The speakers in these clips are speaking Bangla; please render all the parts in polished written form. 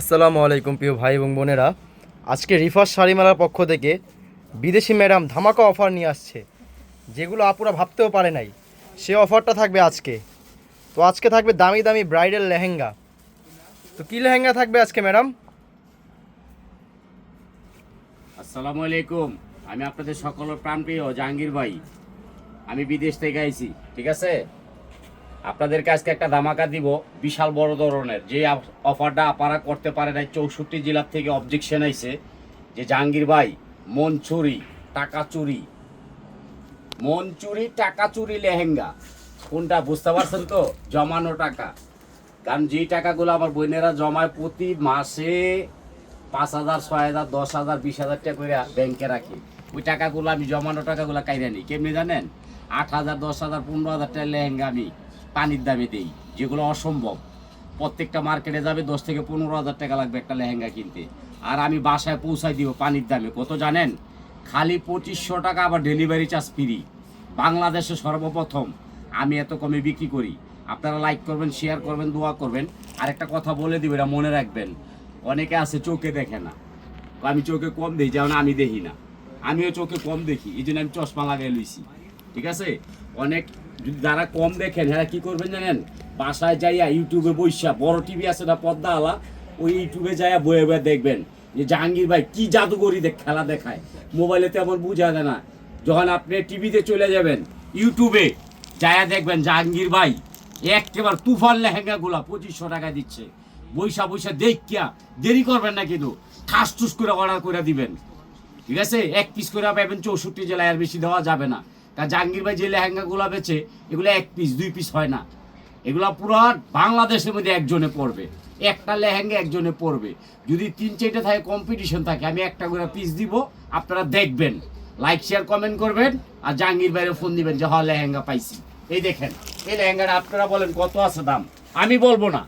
আসসালামু আলাইকুম প্রিয় ভাই এবং বোনেরা। আজকে রিফার শাড়ি মেলার পক্ষ থেকে বিদেশি ম্যাডাম ধামাকা অফার নিয়ে আসছে, যেগুলো আপুরা ভাবতেও পারে নাই। সে অফারটা থাকবে আজকে। তো আজকে থাকবে দামি দামি ব্রাইডাল লেহেঙ্গা। তো কী লেহেঙ্গা থাকবে আজকে ম্যাডাম? আসসালামু আলাইকুম। আমি আপনাদের সকলের প্রাণপ্রিয় জাহাঙ্গীর ভাই। আমি বিদেশ থেকে আইছি, ঠিক আছে। আপনাদের কাছে একটা ধামাকা দিব, বিশাল বড় ধরনের। যে অফারটা আপনারা করতে পারে নাই, 64 জেলার থেকে অবজেকশন আইছে যে জাহাঙ্গীর ভাই মন চুরি টাকা চুরি লেহেঙ্গা কোনটা বুঝতে পারছেন তো? জমানো টাকা। কারণ যেই টাকাগুলো আমার বোনেরা জমায় প্রতি মাসে 5,000, 6,000, 10,000, 20,000 টাকা করে ব্যাংকে রাখি, ওই টাকাগুলো আমি জমানো টাকাগুলো কাইরা নিই। কেমনি জানেন? 8,000, 10,000, 15,000 টাকা লেহেঙ্গা আমি পানির দামে দিই, যেগুলো অসম্ভব। প্রত্যেকটা মার্কেটে যাবে 10 থেকে 15,000 টাকা লাগবে একটা লেহেঙ্গা কিনতে, আর আমি বাসায় পৌঁছাই দিব পানির দামে। কত জানেন? খালি 2500 টাকা, আবার ডেলিভারি চার্জ ফ্রি। বাংলাদেশে সর্বপ্রথম আমি এত কমে বিক্রি করি। আপনারা লাইক করবেন, শেয়ার করবেন, দোয়া করবেন। আরেকটা কথা বলে দিব, এটা মনে রাখবেন। অনেকে আছে চোখে দেখে না, আমি চোখে কম দেখি, যেমন আমি দেখি না, আমিও চোখে কম দেখি, এই জন্য আমি চশমা লাগাই লইছি, ঠিক আছে। অনেক যারা কম দেখেন এরা কি করবেন জানেন? বাসায় যাইয়া ইউটিউবে বইসা, বড় টিভি আছে না পর্দা আলা, ওই ইউটিউবে যাইয়া বয়ে বয়ে দেখবেন যে জাহাঙ্গীর ভাই কি জাদুকরি খেলা দেখায়। মোবাইলে তেমন বুঝা যায় না। যখন আপনি টিভিতে চলে যাবেন, ইউটিউবে যাইয়া দেখবেন জাহাঙ্গীর ভাই একেবারে তুফান লেহেঙ্গাগুলা 2500 টাকা দিচ্ছে। বৈশা বৈশা দেখিয়া দেরি করবেন না, কিন্তু ঠাস টুস করে অর্ডার করে দিবেন, ঠিক আছে। এক পিস করে পাবেন 64 জেলায়, আর বেশি দেওয়া যাবে না। কারণ জাহাঙ্গীর ভাই যে লেহেঙ্গাগুলো বেচে এগুলো 1 পিস 2 পিস হয় না, এগুলো পুরো বাংলাদেশের মধ্যে একজনে পড়বে। একটা লেহেঙ্গা একজনে পড়বে। যদি 3-4টা থাকে, কম্পিটিশন থাকে, আমি একটা করে পিস দিব, আপনারা দেখবেন, লাইক শেয়ার কমেন্ট করবেন, আর জাহাঙ্গীর ভাইয়ের ফোন দিবেন যে হ্যাঁ লেহেঙ্গা পাইছি। এই দেখেন এই লেহেঙ্গাটা, আপনারা বলেন কত আছে দাম। আমি বলবো না,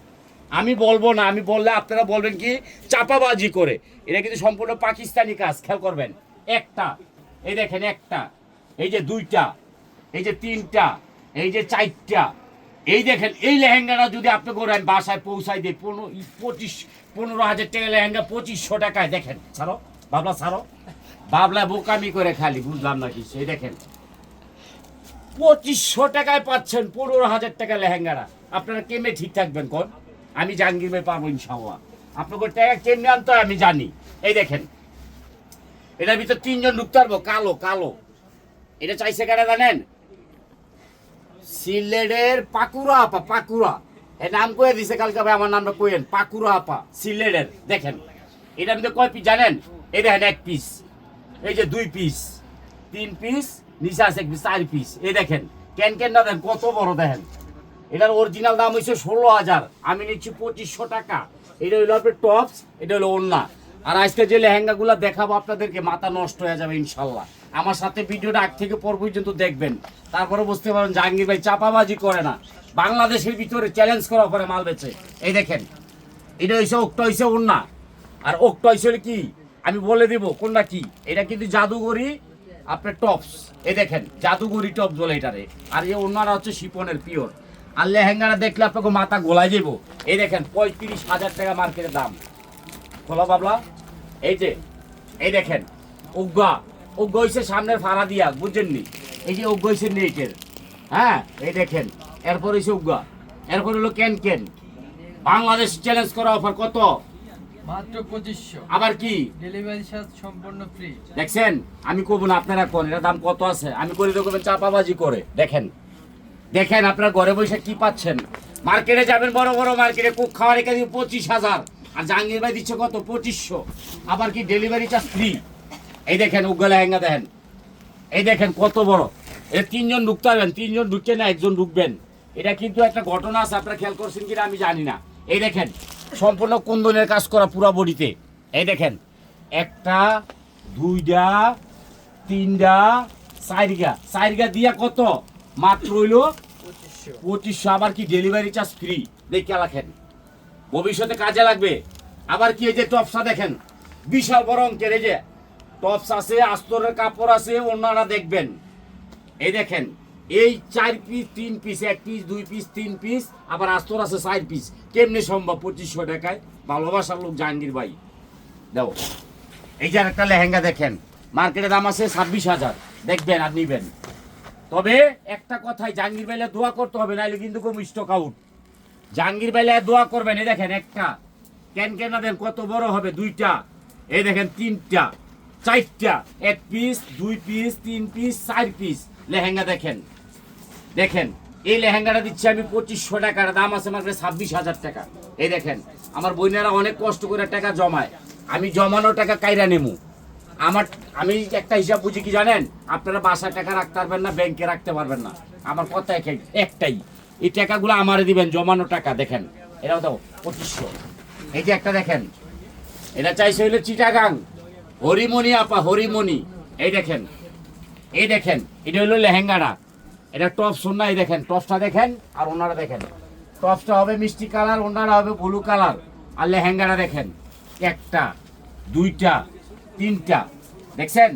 আমি বললে আপনারা বলবেন কি চাপাবাজি করে। এটা কিন্তু সম্পূর্ণ পাকিস্তানি কাজ, খেয়াল করবেন। একটা, এই দেখেন একটা, এই যে দুইটা, এই যে তিনটা, এই যে চারটা, এই দেখেন। এই লেহেঙ্গাটা যদি আপনি করেন বাসায় পৌঁছাই দিয়ে 15,000 টাকা লেহেঙ্গা 2500 টাকায়। দেখেন, ছাড়ো বাবলা, ছাড়ো বাবলা, বোকামি করে খালি, বুঝলাম না কিছু। এই দেখেন 2500 টাকায় পাচ্ছেন 15,000 টাকা লেহেঙ্গাটা। আপনারা কেমনে ঠিক থাকবেন কোন? আমি জাহাঙ্গীর ভাই পারবো ইনশাআল্লাহ। আপনাকে টাকা কেমনে আনতে হয় আমি জানি। এই দেখেন, এটার ভিতর 3জন ঢুকতে পারবো। কালো কালো, এটা চাইছে কারা জানেন? সিলেটের পাকুড়া আপা, পাকুড়া এ নাম কয়ে দিছে কালকে ভাই, আমার নামটা কইেন, পাকুড়া আপা সিলেটের। দেখেন এটার ভিতরে কয় পিস জানেন? এই দেখেন 1 পিস, এই যে 2 পিস, 3 পিস, নিচে আছে 1 পিস, 4 পিস। এই দেখেন ক্যান না, দেখেন কত বড়। দেখেন এটার অরিজিনাল দাম হচ্ছে 16,000, আমি নিচ্ছি 2500 টাকা। এটা হইলো আপনার টপস, এটা হলো ওড়না। আর আজকে যে লেহেঙ্গাগুলো দেখাবো আপনাদেরকে, মাথা নষ্ট হয়ে যাবে ইনশাল্লাহ। আমার সাথে ভিডিওটা আগ থেকে পর পর্যন্ত দেখবেন, তারপরে বুঝতে পারেন জাহাঙ্গীর ভাই চাপাবাজি করে না, বাংলাদেশের ভিতরে চ্যালেঞ্জ করা পরে মাল বেচে। এই দেখেন এটা হইছে ওকটা, হইছে ওড়না। আর ওকটা হইছে কি আমি বলে দিব কোনটা কি। এটা কিন্তু জাদুগরি আপনার টপস। এই দেখেন জাদুগরি টপস বলে এটারে। আর এই ওড়নাটা হচ্ছে শিপনের পিওর। আর লেহেঙ্গাটা দেখলে আপনাকে মাথা গোলায় যাব। এই দেখেন 35,000 টাকা মার্কেটের দাম। খোলা বাবলা, এই যে এই দেখেন উগ্গা হইছে সামনের ফাড়া দিয়া, বুঝছেননি? এই যে উগ্গা হইছে নেটের, হ্যাঁ এই দেখেন। এরপর হইছে উগ্গা, এরপর হলো ক্যান। বাংলাদেশ চ্যালেঞ্জ করা অফার কত? মাত্র 2500। আবার কি ডেলিভারি চার্জ সম্পূর্ণ ফ্রি। দেখছেন? আমি কব না, আপনারা কোন এটা দাম কত আছে আমি করে দেবো চাপাবাজি করে। দেখেন দেখেন আপনারা ঘরে বসে কি পাচ্ছেন। মার্কেটে যাবেন, বড় বড় মার্কেটে কুক খাওয়ার এখানে 25,000, আর জাহাঙ্গীর ভাই দিচ্ছে কত? 2500। আবার কি ডেলিভারি চার্জ ফ্রি। এই দেখেন উগ্গা লেহেঙ্গা, দেখেন এই দেখেন কত বড়। এটা 3জন ঢুকতে পারবেন, 3জন ঢুকছে না, 1জন ঢুকবেন। এটা কিন্তু একটা ঘটনা আছে, আপনারা খেয়াল করছেন কিনা আমি জানি না। এই দেখেন সম্পূর্ণ কুন্দনের কাজ করা পুরা বডিতে। এই দেখেন 1টা 2টা 3টা 4গা দিয়া কত? মাত্র হইল 2500। আবার কি ডেলিভারি চার্জ ফ্রি। দেখে রাখেন, ভবিষ্যতে কাজে লাগবে। আবার কি এই যে টপসা দেখেন, বিশাল বড় অঙ্কের। এই যে টপস আছে, আস্তরের কাপড় আছে, ওনারা দেখবেন। এই দেখেন এই 4 piece 3 piece 1 piece 2 piece 3 piece আবার আস্তর আছে 4 পিস, কেমনে সম্ভব 2500 টাকায়? ভালোবাসার লোক জাহাঙ্গীর ভাই দাও। এই যে একটা লেহেঙ্গা দেখেন, মার্কেটে দাম আছে 26,000, দেখবেন আর নিবেন। তবে একটা কথাই, জাহাঙ্গীর ভাইলে দোয়া করতে হবে, নাইলে কিন্তু কম স্টক আউট। জাহাঙ্গীর ভাইলে দোয়া করবেন। এই দেখেন একটা ক্যান দেন কত বড় হবে, দুইটা, এই দেখেন তিনটা, চারটা, 1 piece 2 piece 3 piece 4 piece lehenga দেখেন। দেখেন এই লেহেঙ্গাটা দিচ্ছি আমি 2500 টাকার, দাম আছে মাত্র 26,000 টাকা। এই দেখেন আমার বোনেরা অনেক কষ্ট করে টাকা জমায়, আমি জমানো টাকা কাইরা নেমু। আমি একটা হিসাব বুঝি কি জানেন, আপনারা বাসায় টাকা রাখতে পারবেন না, ব্যাংকে রাখতে পারবেন না, আমার কথা একটাই, এই টাকাগুলো আমারে দিবেন, জমানো টাকা। দেখেন এটাও দাও 2500। এই যে একটা দেখেন, এটা চাইছে হইলো চিটাগাং, হরিমণি আপা, হরিমণি। এই দেখেন, এই দেখেন এটা হলো লেহেঙ্গাটা, এটা টপ সোনা। এই দেখেন টপসটা দেখেন, আর ওনারা দেখেন, টপসটা হবে মিষ্টি কালার, ওনারা হবে ব্লু কালার, আর লেহেঙ্গাটা দেখেন একটা, দুইটা, তিনটা, দেখছেন?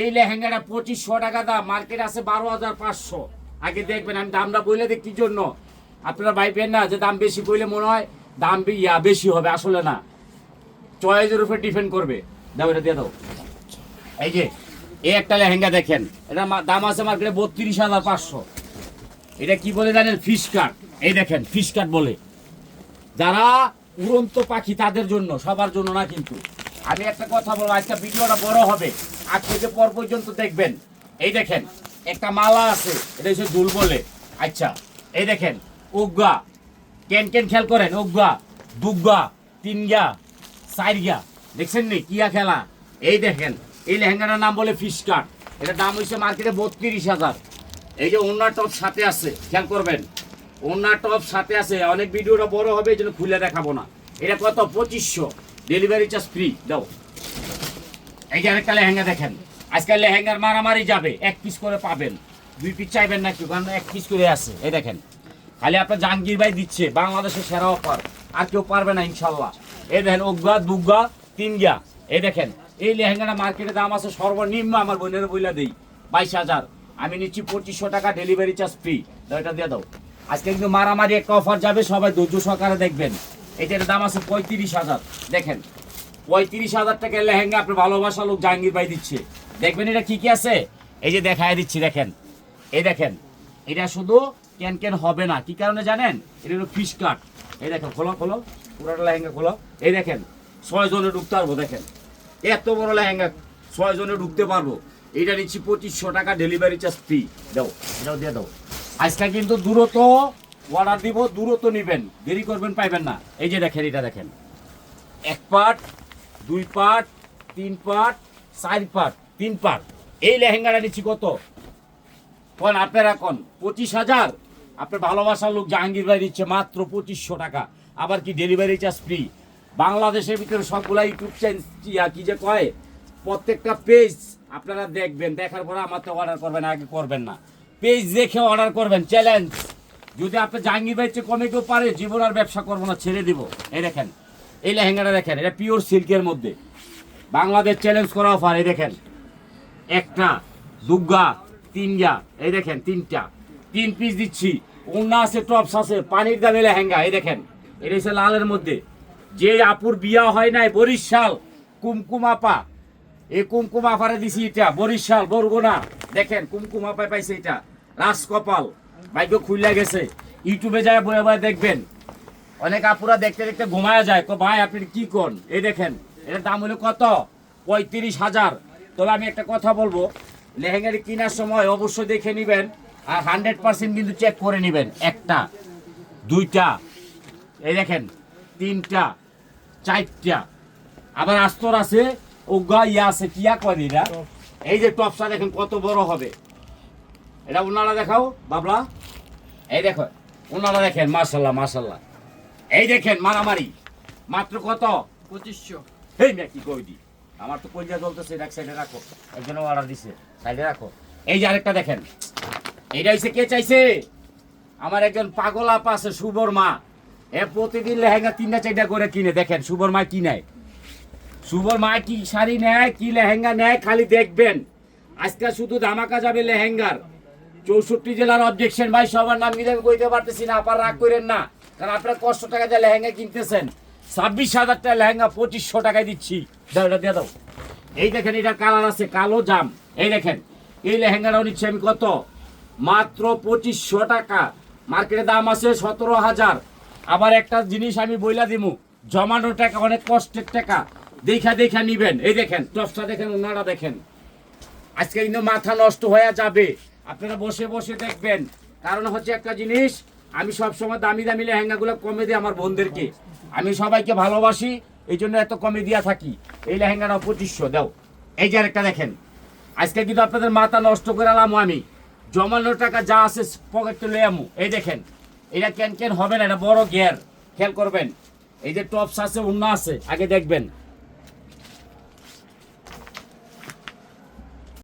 এই লেহেঙ্গাটা 2500 টাকা দাম, মার্কেট আছে 12,500। আগে দেখবেন, আমি দামটা বলে দিই কি জন্য, আপনারা ভাইবেন না যে দাম বেশি বললে মনে হয় দাম বেশি হবে, আসলে না, চয়েসের উপর ডিপেন্ড করবে। দাও এটা দিয়ে দাও। এই যে এই একটা লেহেঙ্গা দেখেন, এটা দাম আছে মার্কেটে 32,500। এটা কি বলে জানেন? ফিশ কাট। এই দেখেন ফিশ কাট বলে, যারা উড়ন্ত পাখি তাদের জন্য, সবার জন্য না কিন্তু। আমি একটা কথা বলবো, আজকে ভিডিওটা বড় হবে, আজ থেকে পর পর্যন্ত দেখবেন। এই দেখেন একটা মালা আছে, এটা হচ্ছে দুল বলে। আচ্ছা এই দেখেন উগা, কেন খেয়াল করেন, উগা, দুগা, তিনগা, চারগা, দেখছেন নি কিয়া খেলা? এই দেখেন এই লেহেঙ্গাটার নাম বলে ফিশ কাট, এটা দাম হচ্ছে মার্কেটে 32,000। এই যে ওনার টপ সাথে আছে, খেয়াল করবেন, ওনার টপ সাথে আছে। অনেক ভিডিওটা বড় হবে, এই জন্য খুলে দেখাবো না। এটা কত? 2500, ডেলিভারি চার্জ ফ্রি। দাও। এই যে আরেকটা লেহেঙ্গা দেখেন, আজকাল লেহেঙ্গার মারামারি যাবে, 1 পিস করে পাবেন, 2 পিস চাইবেন না কেউ, কারণ 1 পিস করে আছে। এই দেখেন খালি আপনার জাহাঙ্গীর ভাই দিচ্ছে, বাংলাদেশের সেরা অফার, আর কেউ পারবে না ইনশাল্লাহ। এই দেখেন ওগা, দুগা, তিনগা। এই দেখেন এই লেহেঙ্গাটা মার্কেটে দাম আছে সর্বনিম্ন, আমার বোনের বইলা দেই 22,000, আমি নিচ্ছি 2500 টাকা, ডেলিভারি চার্জ ফ্রি। দাও এটা দিয়ে দাও। আজকে কিন্তু মারামারি একটা অফার যাবে, সবাই ধৈর্য সহকারে দেখবেন। এটার দাম আছে 35,000। দেখেন 35,000 টাকার লেহেঙ্গা আপনার ভালোবাসা লোক জাহাঙ্গীর ভাই দিচ্ছে। দেখবেন এটা কি কি আছে, এই যে দেখায় দিচ্ছি। দেখেন এই দেখেন, এটা শুধু ক্যান হবে না, কি কারণে জানেন? এটা হলো ফিশ কাট। এই দেখেন, খোলো খোলো, পুরোটা লেহেঙ্গা খোলো। এই দেখেন 6 জনে ঢুকতে পারবো, দেখেন এত বড় লেহেঙ্গা 6 জনে ঢুকতে পারবো। এটা নিচ্ছি 2500 টাকা, ডেলিভারি চার্জ ফ্রি। দাও এটাও দিয়ে দাও। আজকে কিন্তু দ্রুত অর্ডার দিব, দ্রুত নিবেন, দেরি করবেন পাইবেন না। এই যে দেখেন, এটা দেখেন 1 part, 2 part, 3 part, 4 part, 3 part. এই লেহেঙ্গাটা নিচ্ছি কত? কোন আপনারা কোন? 25,000। আপনার ভালোবাসার লোক জাহাঙ্গীর ভাই দিচ্ছে মাত্র 2500 টাকা, আবার কি ডেলিভারি চার্জ ফ্রি। বাংলাদেশের ভিতরে সবগুলা ইউটিউব চ্যানেল কি যে কয়, প্রত্যেকটা পেজ আপনারা দেখবেন, দেখার পরে আমার তো অর্ডার করবেন, আগে করবেন না, পেজ দেখে অর্ডার করবেন। চ্যালেঞ্জ, যদি আপনি জাহাঙ্গীর ভাই চেয়ে কমে কেউ পারে, জীবন আর ব্যবসা করবো না, ছেড়ে দিব। এই দেখেন এই লেহেঙ্গাটা দেখেন, এটা পিওর সিল্কের মধ্যে, বাংলাদেশ চ্যালেঞ্জ করা অফার। এই দেখেন একটা, দুগা, তিনগা, এই দেখেন তিনটা, 3 পিস দিচ্ছি। ওনা আছে, টপস আছে, পানির দামে লেহেঙ্গা। এই দেখেন এটা হচ্ছে লালের মধ্যে, যে আপুর বিয়া হয় নাই বরিশাল, কুমকুম আপা, এই কুমকুম আপারে দিছি এটা, বরিশাল বরগুনা। দেখেন কুমকুম আপায় পাইছে এটা, রাজকপাল, ভাগ্য খুইলা গেছে। ইউটিউবে যায় বয়ে বয়ে দেখবেন, অনেক আপুরা দেখতে দেখতে ঘুমায়া যায়, ভাই আপনি কি কোন? এই দেখেন এটার দাম হলো কত? 35,000। তবে আমি একটা কথা বলবো, লেহেঙ্গাটি কেনার সময় অবশ্যই দেখে নেবেন, আর 100% কিন্তু চেক করে নেবেন। একটা, দুইটা, এই দেখেন তিনটা, চারটা, আবার আস্তর আছে, ওগা ইয়া আছে, কিয়া কয় এটা। এই যে টপসটা দেখেন কত বড় হবে, এটা ওনারা দেখাও বাবলা। এই দেখো ওনারা দেখেন, মাশাল্লাহ মাশাল্লাহ। এই দেখেন মারামারি, মাত্র কত? 2500। এই মেয়ে কি কই দি, আমার তো কইজা জ্বলতেছে, এটা সাইডে রাখো, একজন অর্ডার দিছে, সাইডে রাখো। এই যে আরেকটা দেখেন, এইটা হইছে কে চাইছে? আমার একজন পাগল আপা আছে, শুভর মা, এ প্রতিদিন লেহেঙ্গা 3টা 4টা করে কিনে। দেখেন শুভর মা কি নেয়, শুভর মা কি শাড়ি নেয়, কি লেহেঙ্গা নেয়, খালি দেখবেন। আজকে শুধু ধামাকা যাবে লেহেঙ্গার, 64 জেলার অবজেকশন ভাই, সবার নাম নিলে আমি কইতে পারতেছি না, আপনারা রাগ করেন না, কারণ আপনারা কষ্ট টাকা দিয়ে লেহেঙ্গা কিনতেছেন। 26,000 টাকা লেহেঙ্গা 2500 টাকায় দিচ্ছি। দাও, এটা দিয়ে দাও। এই দেখেন, এটা কালার আছে কালো জাম। এই দেখেন, এই লেহেঙ্গাটাও নিচ্ছি আমি কত, মাত্র 2500 টাকা। মার্কেটে দাম আছে 17,000। আবার একটা জিনিস আমি বইলা দিমু, জমানো টাকা, অনেক কষ্টের টাকা, দেখা নিবেন। এই দেখেন টপসটা দেখেন, ওনারা দেখেন, আজকে কিন্তু মাথা নষ্ট হয়ে যাবে, আপনারা বসে বসে দেখবেন। কারণ হচ্ছে একটা জিনিস, আমি সবসময় দামি দামি লেহেঙ্গাগুলো কমে দিই আমার বোনদেরকে, আমি সবাইকে ভালোবাসি, এই জন্য এত কমে দিয়া থাকি। এই লেহেঙ্গাটা 2500 দাও। এই যে আরেকটা দেখেন, আজকে কিন্তু আপনাদের মাথা নষ্ট করে আলাম আমি, জমানো টাকা যা আছে পকেটে লয়ে আমু। এই দেখেন, এটা কেন হবে না, এটা বড় গিয়ার, খেয়াল করবেন। এই যে টপস আছে, ওন্না আছে, আগে দেখবেন।